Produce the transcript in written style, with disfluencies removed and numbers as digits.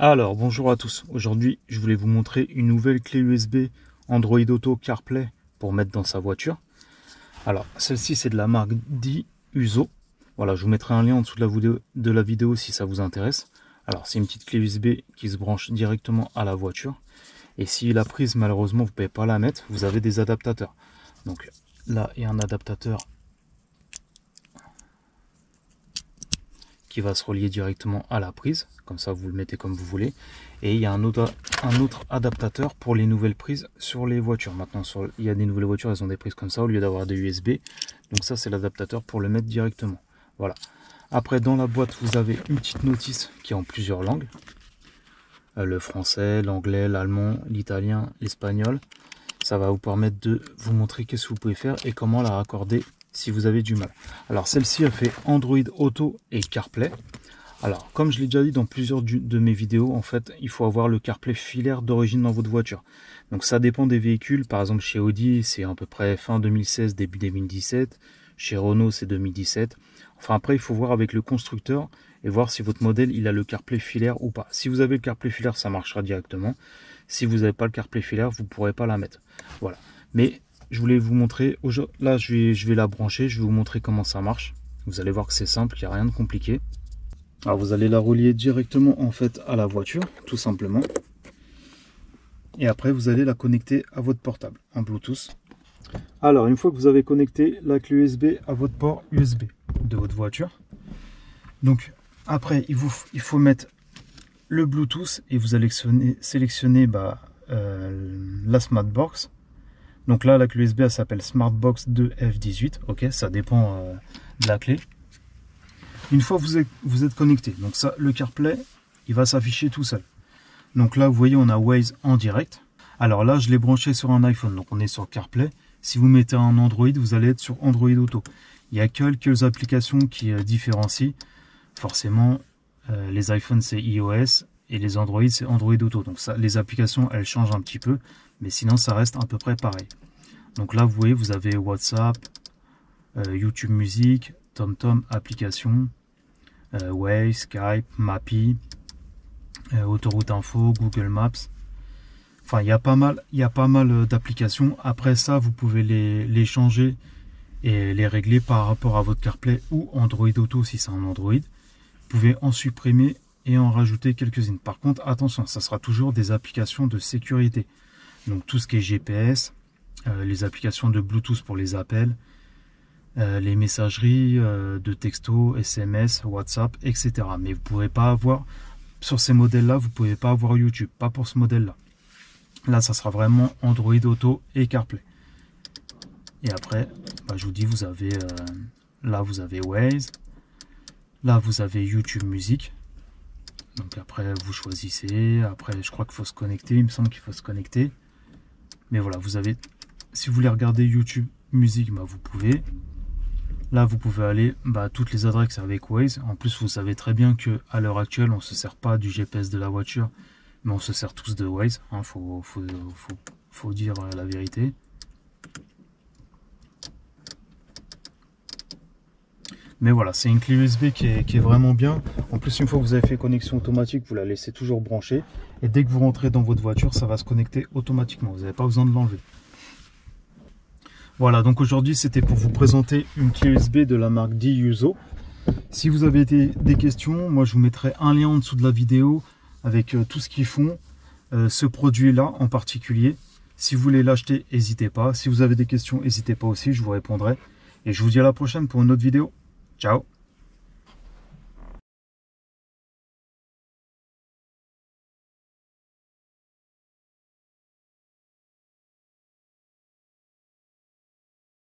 Alors, bonjour à tous. Aujourd'hui, je voulais vous montrer une nouvelle clé USB Android Auto CarPlay pour mettre dans sa voiture. Alors, celle-ci, c'est de la marque Di-Uso. Voilà, je vous mettrai un lien en dessous de la vidéo si ça vous intéresse. Alors, c'est une petite clé USB qui se branche directement à la voiture. Et si la prise, malheureusement, vous ne pouvez pas la mettre, vous avez des adaptateurs. Donc, là, il y a un adaptateur qui va se relier directement à la prise, comme ça vous le mettez comme vous voulez, et il y a un autre adaptateur pour les nouvelles prises sur les voitures. Maintenant il y a des nouvelles voitures, elles ont des prises comme ça au lieu d'avoir des USB, donc ça c'est l'adaptateur pour le mettre directement. Voilà. Après, dans la boîte, vous avez une petite notice qui est en plusieurs langues, le français, l'anglais, l'allemand, l'italien, l'espagnol. Ça va vous permettre de vous montrer qu'est-ce que vous pouvez faire et comment la raccorder si vous avez du mal. Alors celle-ci a fait Android Auto et CarPlay. Alors comme je l'ai déjà dit dans plusieurs de mes vidéos, en fait il faut avoir le CarPlay filaire d'origine dans votre voiture. Donc ça dépend des véhicules. Par exemple chez Audi c'est à peu près fin 2016 début 2017, chez Renault c'est 2017. Enfin après il faut voir avec le constructeur et voir si votre modèle il a le CarPlay filaire ou pas. Si vous avez le CarPlay filaire, ça marchera directement. Si vous n'avez pas le CarPlay filaire, vous ne pourrez pas la mettre. Voilà. Mais je voulais vous montrer, là je vais la brancher, je vais vous montrer comment ça marche. Vous allez voir que c'est simple, il n'y a rien de compliqué. Alors vous allez la relier directement en fait à la voiture, tout simplement. Et après vous allez la connecter à votre portable en Bluetooth. Alors une fois que vous avez connecté la clé USB à votre port USB de votre voiture, donc après il faut mettre le Bluetooth et vous allez sélectionner la Smartbox. Donc là, la clé USB elle s'appelle Smartbox 2 F18. Ok, ça dépend de la clé. Une fois que vous êtes connecté, donc ça, le CarPlay, il va s'afficher tout seul. Donc là, vous voyez, on a Waze en direct. Alors là, je l'ai branché sur un iPhone, donc on est sur CarPlay. Si vous mettez un Android, vous allez être sur Android Auto. Il y a quelques applications qui différencient. Forcément, les iPhones, c'est iOS et les Android, c'est Android Auto. Donc ça, les applications, elles changent un petit peu. Mais sinon, ça reste à peu près pareil. Donc là, vous voyez, vous avez WhatsApp, YouTube Music, TomTom Application, Waze, Skype, Mappy, Autoroute Info, Google Maps. Enfin, il y a pas mal d'applications. Après ça, vous pouvez les changer et les régler par rapport à votre CarPlay ou Android Auto si c'est un Android. Vous pouvez en supprimer et en rajouter quelques-unes. Par contre, attention, ça sera toujours des applications de sécurité. Donc tout ce qui est GPS, les applications de Bluetooth pour les appels, les messageries de texto, SMS, WhatsApp, etc. Mais vous ne pouvez pas avoir, sur ces modèles-là, vous ne pouvez pas avoir YouTube, pas pour ce modèle-là. Là, ça sera vraiment Android Auto et CarPlay. Et après, je vous dis, vous avez là, vous avez Waze, là, vous avez YouTube Music. Donc après, vous choisissez. Après, je crois qu'il faut se connecter. Il me semble qu'il faut se connecter. Mais voilà, vous avez, si vous voulez regarder YouTube Music, vous pouvez. Là, vous pouvez aller toutes les adresses avec Waze. En plus, vous savez très bien que à l'heure actuelle, on ne se sert pas du GPS de la voiture, mais on se sert tous de Waze. Faut dire la vérité. Mais voilà, c'est une clé USB qui est vraiment bien. En plus, une fois que vous avez fait connexion automatique, vous la laissez toujours branchée. Et dès que vous rentrez dans votre voiture, ça va se connecter automatiquement. Vous n'avez pas besoin de l'enlever. Voilà, donc aujourd'hui, c'était pour vous présenter une clé USB de la marque Di-Uso. Si vous avez des questions, moi je vous mettrai un lien en dessous de la vidéo avec tout ce qu'ils font. Ce produit-là en particulier. Si vous voulez l'acheter, n'hésitez pas. Si vous avez des questions, n'hésitez pas aussi, je vous répondrai. Et je vous dis à la prochaine pour une autre vidéo. Ciao!